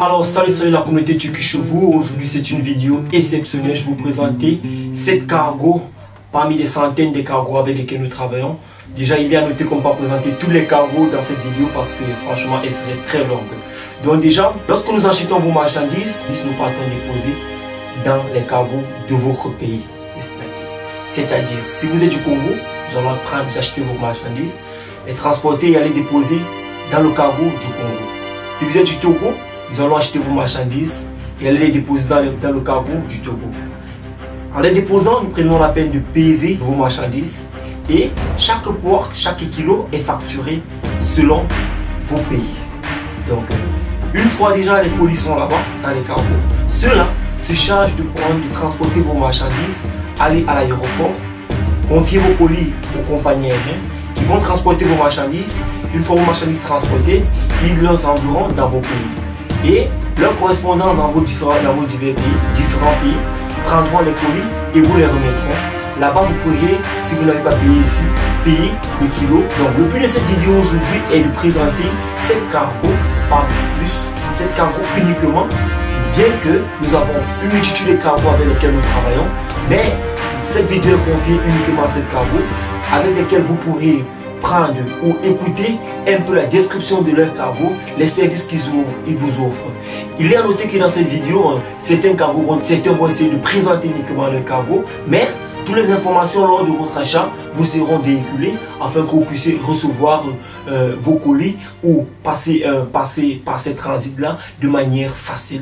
Alors salut la communauté Turkish Chevaux. Aujourd'hui c'est une vidéo exceptionnelle. Je vais vous présenter 7 cargos parmi les centaines de cargos avec lesquels nous travaillons. Déjà il est à noter qu'on ne peut pas présenter tous les cargos dans cette vidéo parce que franchement elle serait très longue. Donc déjà, lorsque nous achetons vos marchandises, nous partons déposer dans les cargos de votre pays. C'est-à-dire, si vous êtes du Congo, nous allons prendre, vous acheter vos marchandises, les transporter et aller déposer dans le cargo du Congo. Si vous êtes du Togo, nous allons acheter vos marchandises et aller les déposer dans le cargo du Togo. En les déposant, nous prenons la peine de peser vos marchandises et chaque poids, chaque kilo est facturé selon vos pays. Donc, une fois déjà les colis sont là-bas, dans les cargos, ceux-là se chargent de prendre, de transporter vos marchandises, aller à l'aéroport, confier vos colis aux compagnies aériennes qui vont transporter vos marchandises. Une fois vos marchandises transportées, ils les enverront dans vos pays. Et leurs correspondants dans vos différents pays prendront les colis et vous les remettront. Là-bas, vous pourriez, si vous n'avez pas payé ici, payer le kilo. Donc le but de cette vidéo aujourd'hui est de présenter cette cargo par plus, cette cargo uniquement, bien que nous avons une multitude de cargos avec lesquels nous travaillons, mais cette vidéo est confiée uniquement à cette cargo avec lesquels vous pourrez prendre ou écouter un peu la description de leur cargo, les services qu'ils vous offrent. Il est à noter que dans cette vidéo, certains vont essayer de présenter uniquement leur cargo, mais toutes les informations lors de votre achat vous seront véhiculées afin que vous puissiez recevoir vos colis ou passer par ces transits-là de manière facile.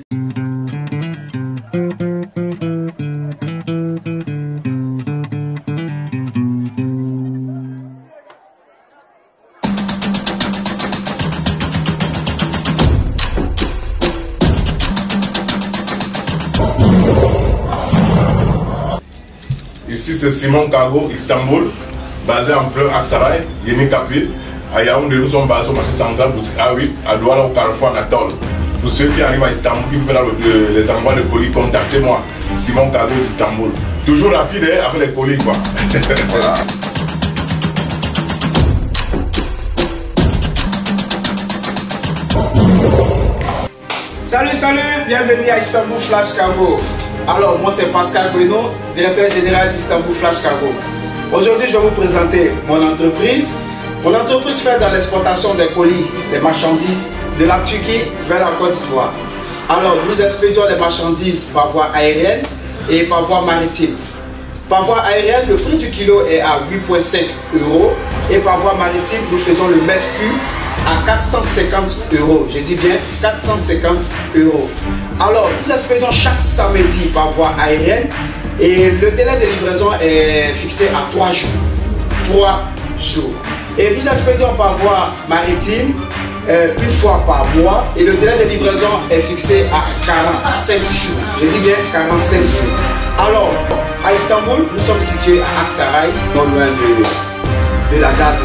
Ici c'est Simon Cargo Istanbul, basé en plein Aksaray, Yeni Kapil. À Yaoundé, nous sommes basés au marché central, boutique A8, à Douala, au Carrefour, à Natol. Pour ceux qui arrivent à Istanbul, qui veulent les envois de colis, contactez-moi, Simon Cargo Istanbul. Toujours rapide hein, avec les colis quoi. Voilà. Salut, bienvenue à Istanbul Flash Cargo. Alors, moi c'est Pascal Bueno, directeur général d'Istanbul Flash Cargo. Aujourd'hui, je vais vous présenter mon entreprise. Mon entreprise fait dans l'exportation des colis, des marchandises de la Turquie vers la Côte d'Ivoire. Alors, nous expédions les marchandises par voie aérienne et par voie maritime. Par voie aérienne, le prix du kilo est à 8,5 € et par voie maritime, nous faisons le mètre cube à 450 €. Je dis bien 450 €. Alors, nous expédions chaque samedi par voie aérienne et le délai de livraison est fixé à 3 jours. 3 jours. Et nous expédions par voie maritime une fois par mois et le délai de livraison est fixé à 45 jours. Je dis bien 45 jours. Alors, à Istanbul, nous sommes situés à Aksaray, non loin de la gare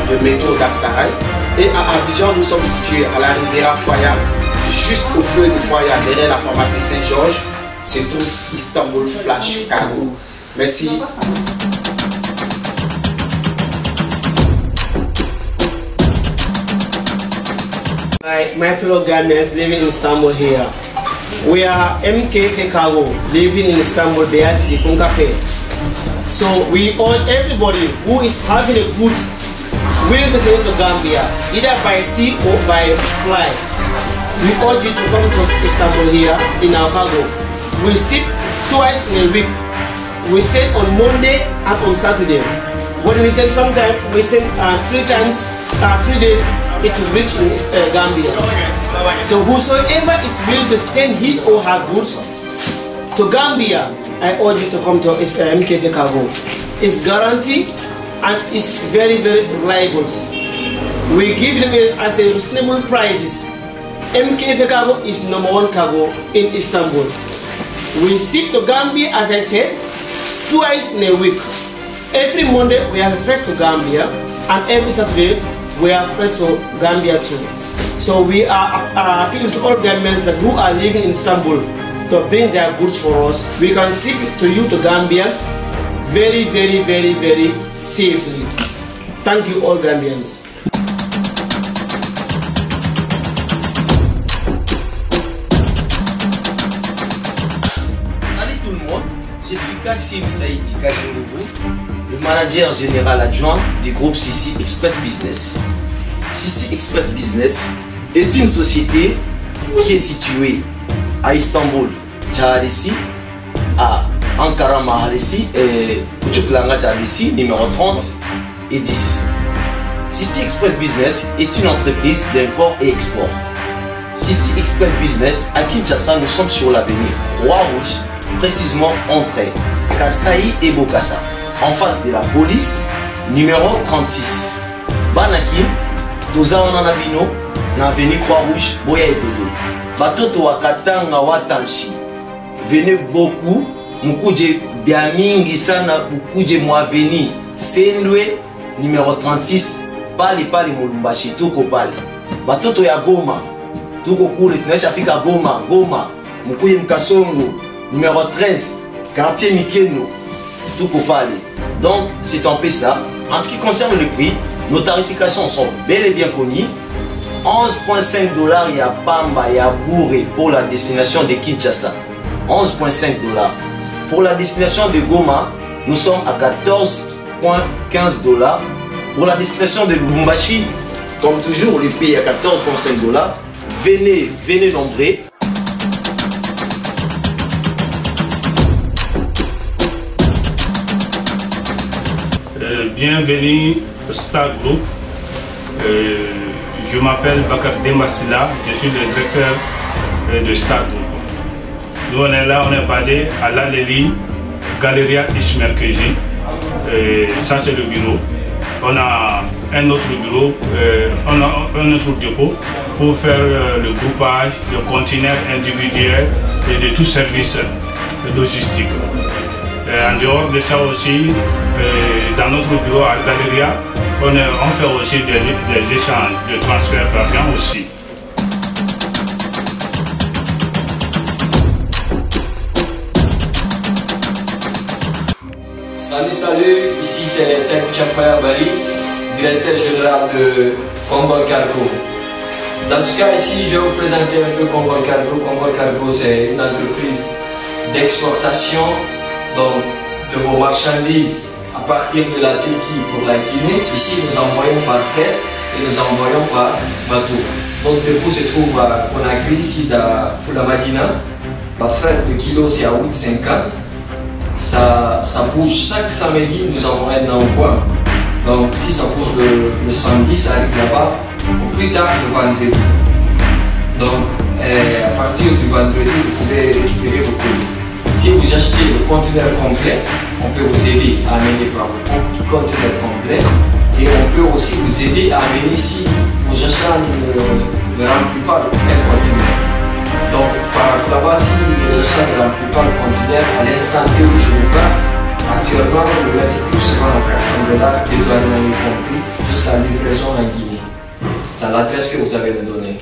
de métro d'Aksaray. Et à Abidjan, nous sommes situés à la Riviera Faya, juste au feu de Faya, derrière la pharmacie Saint-Georges, se trouve Istanbul Flash Cargo. Merci. My fellow Ghanaians living in Istanbul here. We are MKF Cargo living in Istanbul, Beyazıt, Kunkape. So we urge everybody who is having a goods willing to send it to Gambia, either by sea or by fly. We urge you to come to Istanbul here in our cargo. We ship twice in a week. We send on Monday and on Saturday. When we send sometimes, we send 3 days, it will reach in Gambia. So whosoever is willing to send his or her goods to Gambia, I urge you to come to MKF Cargo. It's guaranteed and it's very reliable. We give them as a reasonable prices. MKF Cargo is #1 cargo in Istanbul. We ship to Gambia, as I said, twice in a week. Every Monday we have a freight to Gambia, and every Saturday we have freight to Gambia too. So we are appealing to all Gambians that who are living in Istanbul to bring their goods for us. We can ship it to you to Gambia very safely. Thank you all Gambians. Kassim Saïdi Kazimoubou, le manager général adjoint du groupe Sissi Express Business. Sissi Express Business est une société qui est située à Istanbul, Djahalesi, à Ankara Mahalesi et Kuchuklanga Djahalesi, numéro 30 et 10. Sissi Express Business est une entreprise d'import et export. Sissi Express Business, à Kinshasa, nous sommes sur l'avenue Croix-Rouge, précisément entre Kasaï et Bokassa, en face de la police, numéro 36. Banakin, Toza Onanabino, na avenue Croix-Rouge, Boya et Bébé. Batoto Wakatanga Watanshi, venez beaucoup, Mukuje Biamingi Sana, Mukuje Moaveni, Sendwe, numéro 36, Pali Mulumbashi, Tuko Pali. Batoto ya Goma, Tuko Kule, Tinashafika Goma, Mukuye Mkasongo, numéro 13, quartier Mikeno, Tuko Pali. Donc, c'est un peu ça. En ce qui concerne le prix, nos tarifications sont bel et bien connues. 11,5 $, il y a Pamba, il y a Bouré pour la destination de Kinshasa. 11,5 $. Pour la destination de Goma, nous sommes à 14,15 $. Pour la destination de Lubumbashi, comme toujours, le prix est à 14,5 $. Venez nombreux. Bienvenue au Star Group. Je m'appelle Bakar Demassila, je suis le directeur de Star Group. Nous on est là, on est basé à l'Alélie, Galeria Ishmerkeji. Ça c'est le bureau. On a un autre bureau, on a un autre dépôt pour faire le groupage de conteneurs individuels et de tout service logistique. En dehors de ça aussi, dans notre bureau à Galeria, on fait aussi des échanges de transfert d'argent aussi. Salut, ici c'est Sekou Champaya Bari, directeur général de Congol Cargo. Dans ce cas ici, je vais vous présenter un peu Congol Cargo. Congol Cargo c'est une entreprise d'exportation de vos marchandises à partir de la Turquie pour la Guinée. Ici nous envoyons par fret et nous envoyons par bateau. Notre dépôt se trouve à Conakry, ici à Fulamadina. La fret de kilo c'est à 8,50. Ça bouge chaque samedi, nous avons un envoi. Donc si ça bouge le samedi, ça arrive là-bas, ou plus tard le vendredi. Donc à partir du vendredi, vous pouvez récupérer vos colis. Si vous achetez le conteneur complet, on peut vous aider à amener par le conteneur complet. Et on peut aussi vous aider à amener si vos achats ne remplissent pas un conteneur. Donc là-bas, si les achats ne remplissent pas le conteneur, à l'instant T où je vous parle, actuellement le mètre cube se vend à 400 $, dédouanement compris, jusqu'à livraison en Guinée, dans l'adresse que vous avez me donnée.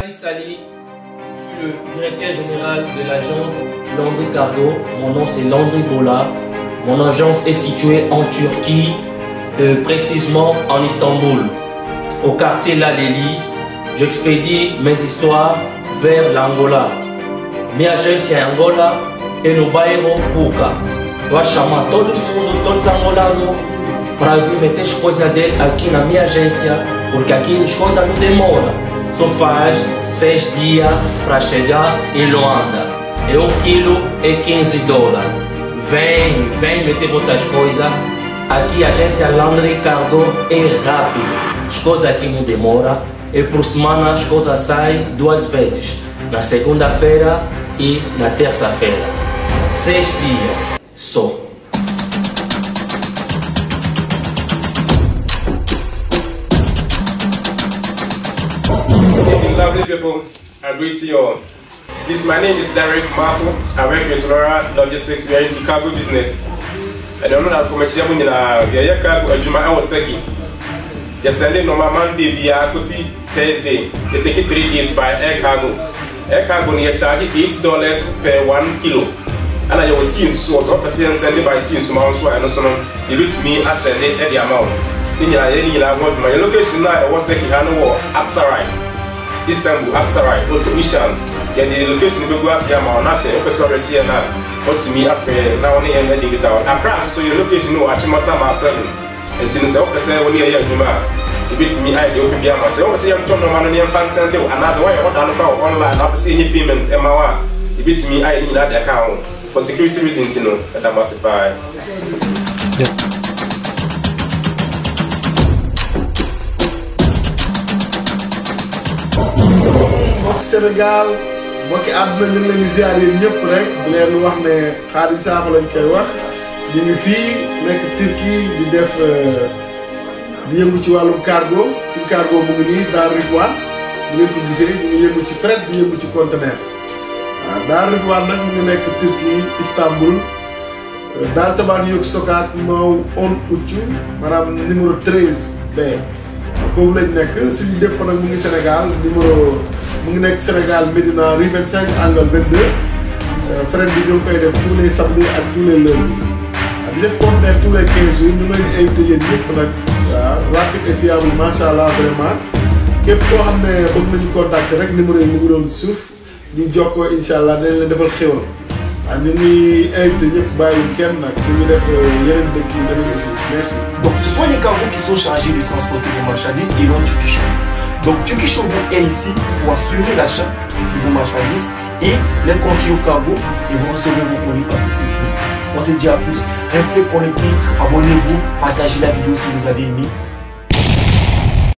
Salut, je suis le directeur général de l'agence Landry Cargo. Mon nom c'est Landry Bola. Mon agence est située en Turquie, précisément en Istanbul, au quartier Laleli. J'expédie mes histoires vers l'Angola. Minha agência é Angola e no bairro Puka. Eu chamo todo mundo, todos angolanos, para vir meter as coisas dele aqui na minha agência, porque aqui as coisas não demoram. Só faz 6 dias para chegar em Luanda. E 1 quilo é 15 $. Vem meter vossas coisas. Aqui a agência Landry Cargo é rápido. As coisas aqui não demoram. E por semana as coisas saem 2 vezes. Na segunda-feira e na terça-feira. 6 dias só. Lovely people, I greet you all. Please, my name is Derek Mafu. I work with Laura Logistics. We are into cargo business. And I know that from a chairman in a cargo, a Juma and Turkey. Yesterday, normal Monday, we are to see Thursday. They take it 3 days by air cargo. Air cargo, you charge $8 per 1 kilo. And I was seeing so what percent send it by seeing some also, and also you look to me as send it at the amount. In your location now, I want to take a hand over Aksarai. Istanbul, Aksaray, Oto Ishan. Il y a des locations de Bogoas, Yama, on a fait, on peut s'arrêter là. To me, after now, on est en ligne town. Accra, so your location, no, Achimata, Marcel. And to the office, when you're Juma. You beat me, I do be a myself. I say, I'm talking about money and fancy, and as why I want to know online, I'll see any payment, Emma. You beat me, I in that account for security reasons, you know, that I must buy. Sénégal mbokki àdduna ñu ngi leen di ziar yéen ñëpp rek di leen wax ne Khadim Sakho lañ koy wax ñu ngi fii nekk Turquie di def di yëngu ci wàllum cargo suñu cargo mu ngi nii Dar Ridwan ñu ngeen ko gisee ñu ngi yëngu ci fret di yëngu ci conteneur waaw Dar Ridwan nag mu ngi nekk Turquie Istanbul Dar Taban Yok Sokak Maw on Uccu maanaam numéro 13B foofu lañ nekk suñu dépp nag mu ngi Sénégal numéro mu ngi nekk Sénégal Médina rue 25 angle 22 fret bi ñu ngi koy def tous les samedis ak tous les lundis di def conteneur tous les 15 jours ñu ngi leen di invité yéen ñëpp nag waaw rapide et fiable macha allah vraiment képp koo xam ne bëgg nañu contacter rek numéro yi mu ngi doon suuf ñu jokkoo incha allah dinañ leen defal xéwal waaw ñu ngi invité ñëpp bàyyiwul kenn nag ñu ngi def yeneen dëkk yi demee aussi merci. Donc ce sont les cargos qui sont chargés de transporter les marchandises et non Turkish. Donc Turkish vous est ici pour assurer l'achat de vos marchandises et les confier au cargo et vous recevez vos colis par tout. On se dit à plus, restez connectés, abonnez-vous, partagez la vidéo si vous avez aimé.